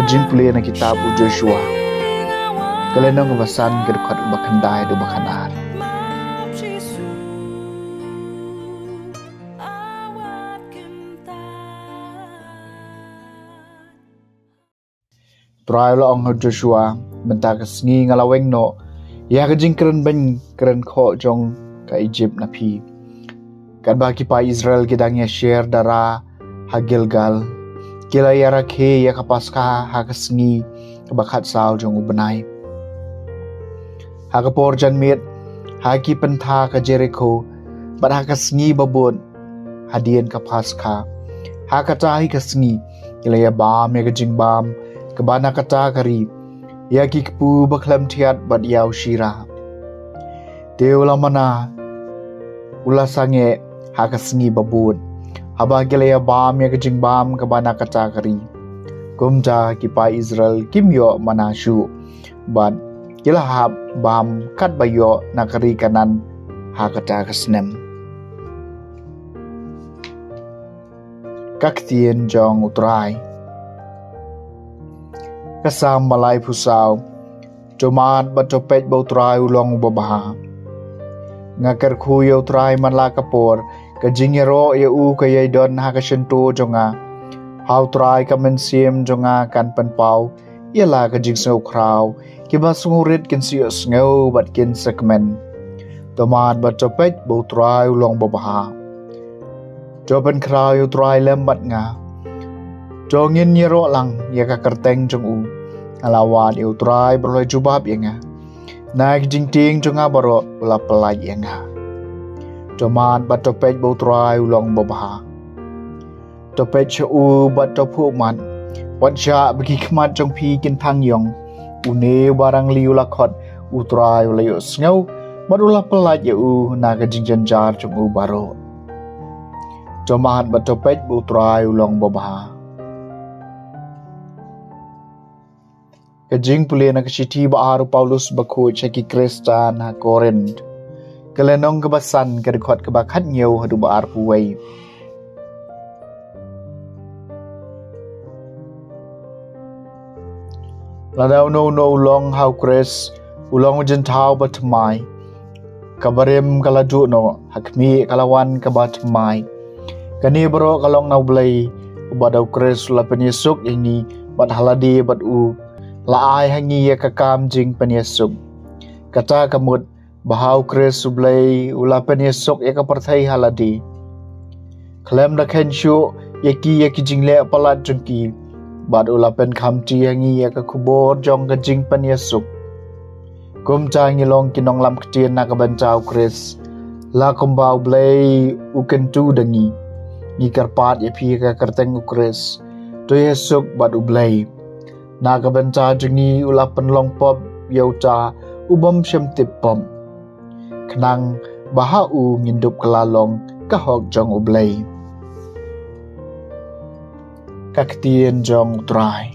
kajing puli na kitab u Joshua kalenong basan gerkot bakandai do bakanar trai lo ong Joshua menta kasngi ngalaweng no ya kajing keren ben keren kho jong ka Egypt na pi kan ba ki pa Israel kidang ya share dara ha Gilgal kila ya rakhe ya kapaska ha kasngi kabakat sao jong ubenai ha kapor jan mit ha ki pentha ka Jericho bad ha kasngi babon hadien kapaska ha kata hi kasngi kila ya bam ya kajing bam kabana kata kari ya ki kpu baklam thiat bad yaw shira deula mana ulasange hakasngi babun haba gelaya bam ya kajing bam kabana kata kari kumja ki pa Israel kimyo manashu bad kila hab bam kat bayo nakari kanan hakata kasnem kaktien jong utrai kasam malai pusau jomat batopet bautrai ulong babaha ngakar khuyo trai manla kapor kajingero ye u kayai don ha kasento jonga hau trai kamen sim jonga kan penpau yela kajing snow kraw kiba sungurit kin siyo snow bat kin segmen tomat batopet bautrai ulong babaha joben kraw yo trai lembat nga jongin nyero lang ya ka kerteng jong u alawan eu trai berloi jubab ya nga naik jingting jonga baro ula pelai ya nga toman bat topet bau trai ulong babaha topet chu bat topu man wat ja bagi khmat jong pi kin thang yong une barang liu lakhot u trai ula yo snau bat ula pelai ya u na ka jingjan jar jong u baro toman bat topet bau trai ulong babaha kajing puli na kasiti ba aru Paulus bakhu chaki Kristan ha Korint kalenong kebasan kedekot kebakat nyau hadu ba ar puwai ladau no ulong hau Kris ulong jentau batmai kabarem kaladu no hakmi kalawan kabatmai kani bro kalong nau blai badau Kris la penyesuk ini bat haladi bat u laai hangi ya kakam jing penyesuk kata kamut bahau Kris sublai ula penyesuk ya kaparthai haladi klem da khenshu ya ki jingle palat jengki bad ula pen khamti hangi ya ka kubor jong ka jing penyesuk kum cha ngilong kinong lam ktien na ka bancau Kris la kumbau blai uken tu dangi ni karpat ya pi ka kerteng Kris to yesuk bad ublai naga benta jengi ula penlong pop yauta ubam syam tipom kenang bahau ngindup kelalong kahok jong ublai kaktien jong trai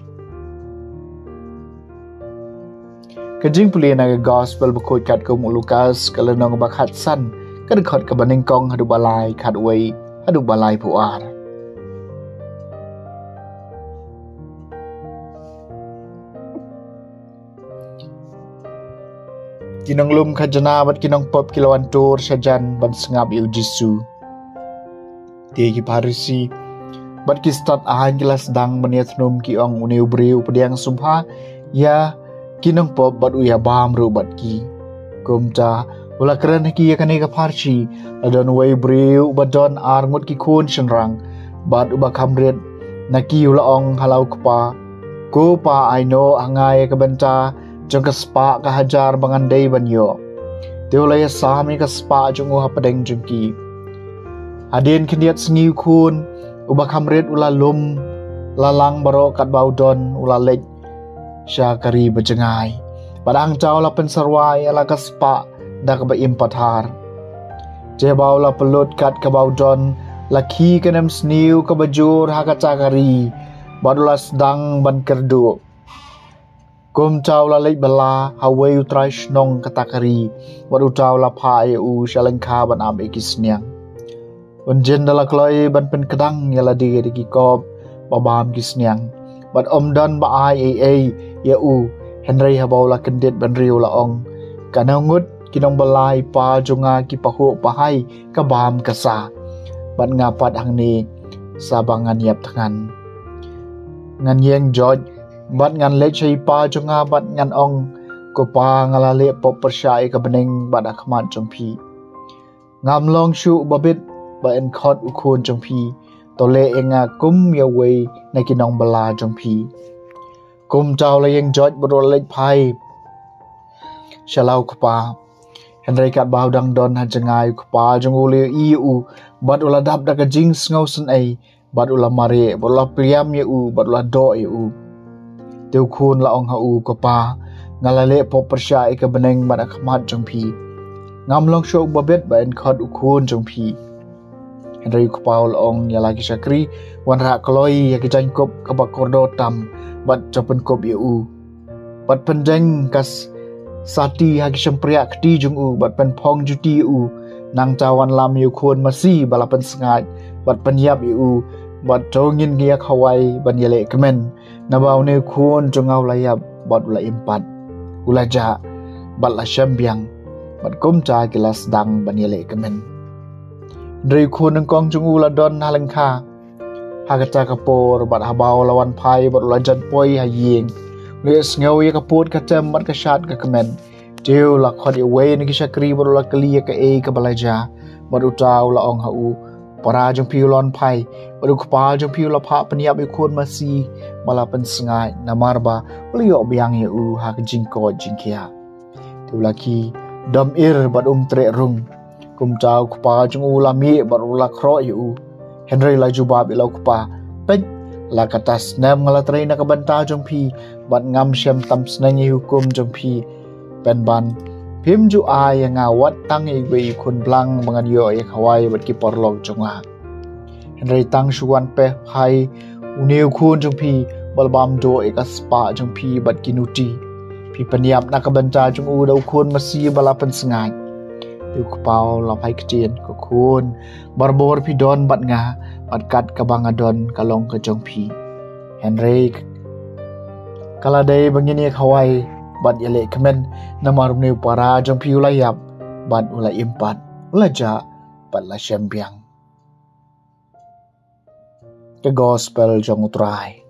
kajing puli naga gospel bakut kat kum Lukas kalenong bakhat san kadkhot kabaning kong hadu balai khat wei hadu balai puar kinong lum khajana bat kinong pop kilawan tur sajan ban sengap eu jisu tiegi parisi bat ki stat ahan gelas dang baniat num ki ong uneu breu pediang sumpha ya kinong pop bat uya bam ru bat ki kumta ula keren ki ya kane ka parsi adon wei breu badon arngut ki khun senrang bat uba kamret naki ula ong halau kpa ko pa aino angai ka benta jong kaspa kahajar bangandai banyo teulaya sami kaspa jong uha padeng jengki adin kendiat sengiu kun uba kamret ula lum lalang baro kat baudon ula lek syakari bejengai padang caw la pensarwai ala kaspa da ka impathar je baula pelut kat ka baudon laki kenem sniu ka bajur ha ka cakari badula sedang ban kerdu kum caw la lek bala hawai utrai snong katakari wadu caw la pha eu shalengkha ban am ikisniang unjen dala kloi ban pen kedang yala di kop babam kisniang bat don ba ai ya u Henry habau la kendit ban riu la ong kanangut kinong balai pa junga ki pahu pahai ka bam kasa bat ngapat hang ni sabangan yap tangan ngan yeng George bat ngan le chei pa junga bat ngan ong ko pa ngalale pop persyai ka bening bat akhmat jongpi ngam long shu babit ba en khot ukhun jongpi tole enga kum ya wei na kinong bala jongpi kum chau la yeng George bro lek phai shalau khpa Henry kat bau dang don ha jangai khpa jong ule iu bat ula dap da ka jing ngau sun ai bat ula mare bat ula priam ye u bat ula do ye u teu khun la ong ha u khpa ngalale pop persya ka beneng bat akhmat jongpi ngam long sho babet ba en khot ukhun jongpi Henry khpa ong ya lagi sakri wan ra kloi ya ki jang kop ka ba kordo tam bat chapen kop ye u bat pendeng kas sati hagi sempriak kti jung u bat pen phong juti u nang cawan lam yu khon masi balapan sengat bat penyap yu bat tongin gia khawai ban yele kemen nabau ne khon jongau layap bat ula impat ulaja bat la syambiang bat kumca kilas dang ban yele kemen Ndri khon ng kong jung u la don halengkha hagacha kapor bat habau lawan phai bat ula jan poi hayeng Lihat ngau ya kaput katem mat kasat ka kemen. Teu la khot away ni kisakri baru la kali ka ka balaja. Baru tau la ong hau. Para jong piu lon pai. Baru kepal jong piu la pak peniap ikun masih malah pensengai namarba. Liok biang ya ha jingko jingkia. Teu laki dam ir bat tre rung. Kum tau kepal jong ulami baru la kro ya Henry la jubab ilau kepa. Pej la katas nam ngalatrai na kabanta jong pi bat ngam syam tam snangi hukum jong pi pen ban pim ju ai ngawat tang i we kun blang mangan yo ya khawai bat ki porlog jonga Henry tang suwan pe hai uneu kun jong pi balbam do ka spa jong pi bat kinuti pi peniap na kabanta jong u dau kun masi balapan sengai tu kepau la pai kecien ko kun barbor pi don bat nga bat kat kabangadon kalong ke jong pi Henry kaladai bangini khawai bat yale kemen namar ne para jong pi ulayap bat ulai impat ulaja bat la syambiang ke gospel jong utrai